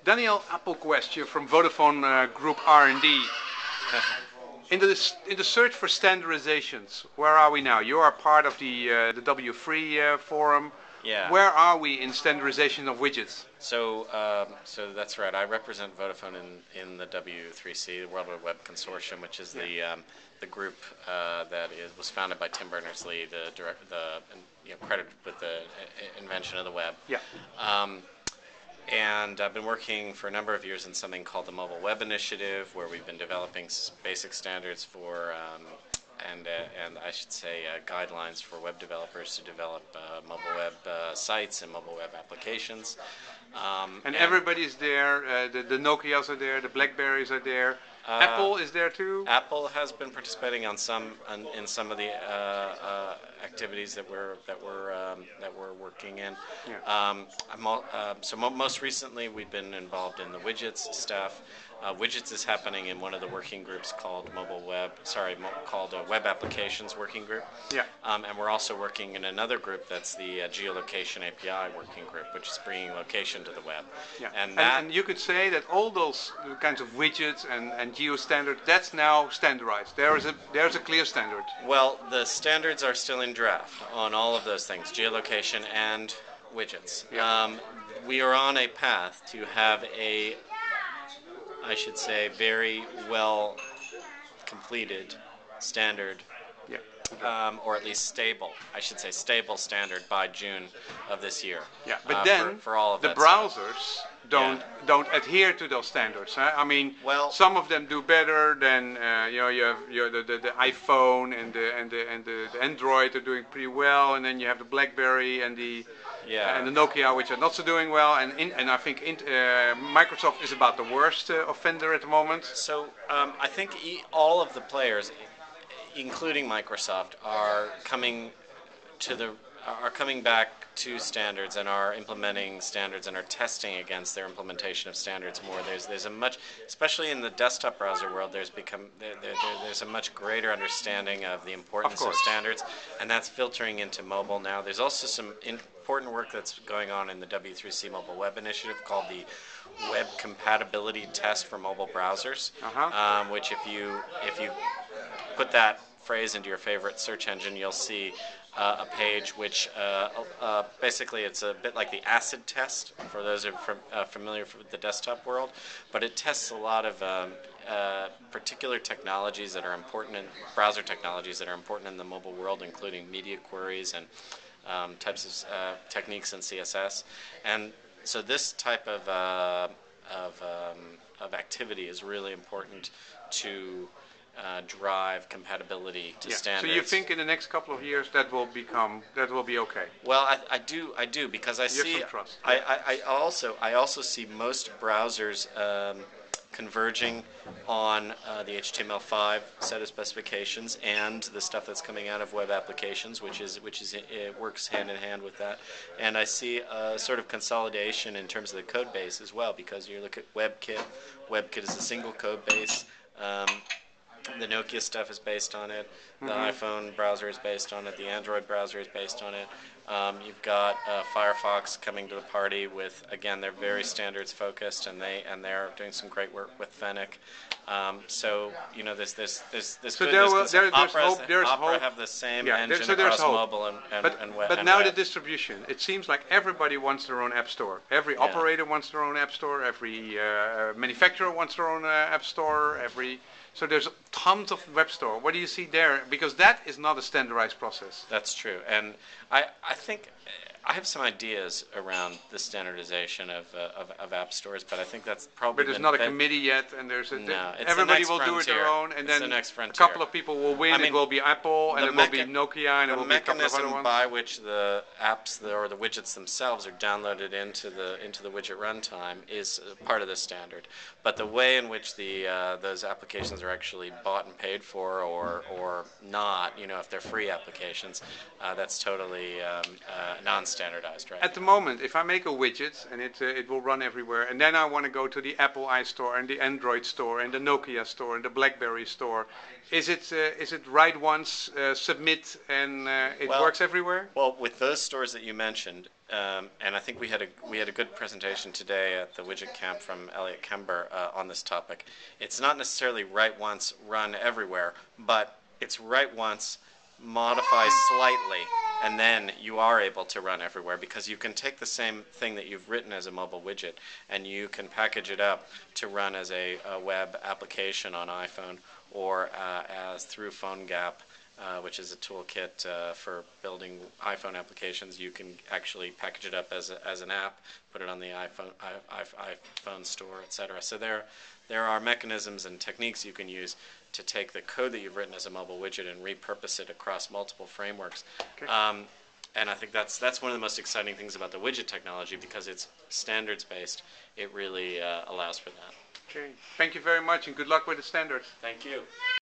Daniel Appelquist here from Vodafone Group R&D. In the search for standardizations, where are we now? You are part of the W3 forum. Yeah. Where are we in standardization of widgets? So that's right. I represent Vodafone in the W3C, the World Wide Web Consortium, which is the group that was founded by Tim Berners-Lee, credited with the invention of the web. Yeah. And I've been working for a number of years in something called the Mobile Web Initiative, where we've been developing basic standards for, and I should say guidelines for web developers to develop mobile web sites and mobile web applications. And everybody's there, the Nokias are there, the Blackberries are there. Apple is there too? Apple has been participating in some of the activities that we're working in. Yeah. So most recently we've been involved in the Widgets stuff. Widgets is happening in one of the working groups called Web Applications Working Group. Yeah. And we're also working in another group that's the Geolocation API Working Group, which is bringing location to the web. Yeah. And you could say that all those kinds of widgets and geo standards, that's now standardized. There's a clear standard. Well, the standards are still in draft on all of those things, geolocation and widgets. Yeah. We are on a path to have I should say, very well completed standard, yeah. Or at least stable, I should say stable standard by June of this year. Yeah, but then for all of the browsers don't adhere to those standards. Huh? I mean, some of them do better than you have the iPhone and the Android are doing pretty well, and then you have the BlackBerry and the Nokia, which are not so doing well, and I think Microsoft is about the worst offender at the moment. So I think all of the players, including Microsoft, are coming back to standards and are implementing standards and are testing against their implementation of standards more. There's a much, especially in the desktop browser world, there's a much greater understanding of the importance of standards, and that's filtering into mobile now. There's also some important work that's going on in the W3C Mobile Web Initiative called the Web Compatibility Test for Mobile Browsers, which if you put that phrase into your favorite search engine, you'll see a page which basically it's a bit like the acid test for those who are familiar with the desktop world, but it tests a lot of particular technologies that are important in browser technologies that are important in the mobile world, including media queries and types of techniques in CSS. And so this type of activity is really important to drive compatibility to standards. So you think in the next couple of years that will be okay? Well, I do because I see. Some trust. I also see most browsers converging on the HTML5 set of specifications and the stuff that's coming out of web applications, which it works hand in hand with that. And I see a sort of consolidation in terms of the code base as well, because you look at WebKit. WebKit is a single code base. The Nokia stuff is based on it. The iPhone browser is based on it. The Android browser is based on it. You've got Firefox coming to the party with, again, they're very standards focused, and they're doing some great work with Fennec. So there's Opera have the same engine across mobile and web. But now the distribution. It seems like everybody wants their own app store. Every operator wants their own app store. Every manufacturer wants their own app store. So there's tons of web store. What do you see there? Because that is not a standardized process. That's true. And I think I have some ideas around the standardization of app stores, but I think that's probably. But there's not a committee yet, and everybody will do it their own, and then a couple of people will win. It will be Apple, and it will be Nokia, and it will be a couple of other ones. The mechanism by which the apps or the widgets themselves are downloaded into the widget runtime is part of the standard. But the way in which those applications are actually bought and paid for, or not, if they're free applications, that's totally non-standardized, right? At the moment, if I make a widget and it will run everywhere, and then I want to go to the Apple iStore and the Android store and the Nokia store and the BlackBerry store, is it write once, submit, and it works everywhere? Well, with those stores that you mentioned, and I think we had a good presentation today at the Widget Camp from Elliot Kember on this topic. It's not necessarily write once, run everywhere, but it's write once, modify slightly, and then you are able to run everywhere, because you can take the same thing that you've written as a mobile widget and you can package it up to run as a web application on iPhone, or as through PhoneGap, which is a toolkit for building iPhone applications. You can actually package it up as an app, put it on the iPhone store, etc. So there are mechanisms and techniques you can use to take the code that you've written as a mobile widget and repurpose it across multiple frameworks. Okay. And I think that's one of the most exciting things about the widget technology, because it's standards-based. It really allows for that. Okay. Thank you very much, and good luck with the standards. Thank you.